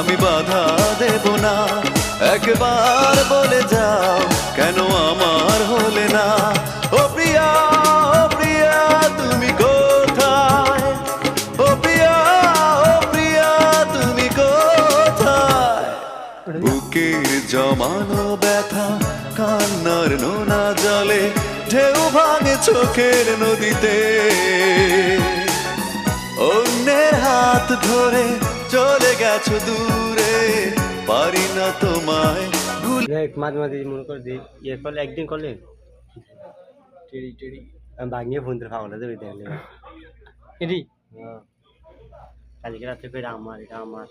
আমি বাধা দেব না। একবার বলে যাও কেন আমার হলে না। ও প্রিয়া, ও প্রিয়া তুমি কোথায়? ও প্রিয়া, ও প্রিয়া তুমি কোথায়? বুকের জমানো ব্যথা কান্নার নোনা জলে ঢেউ ভাঙে চোখের নদীতে। অন্যের হাত ধরে চলে গেছো দূরে, পারি না তোমায় ভুলে। মাঝে মাঝে মনে করে দিই ইয়ে করলে একদিন করলে টেরি টেরি আমি ভাঙিয়ে ফোন ধরে পাগল হয়ে দেখলে এটি কালকে রাত্রে ফের আমার এটা আমার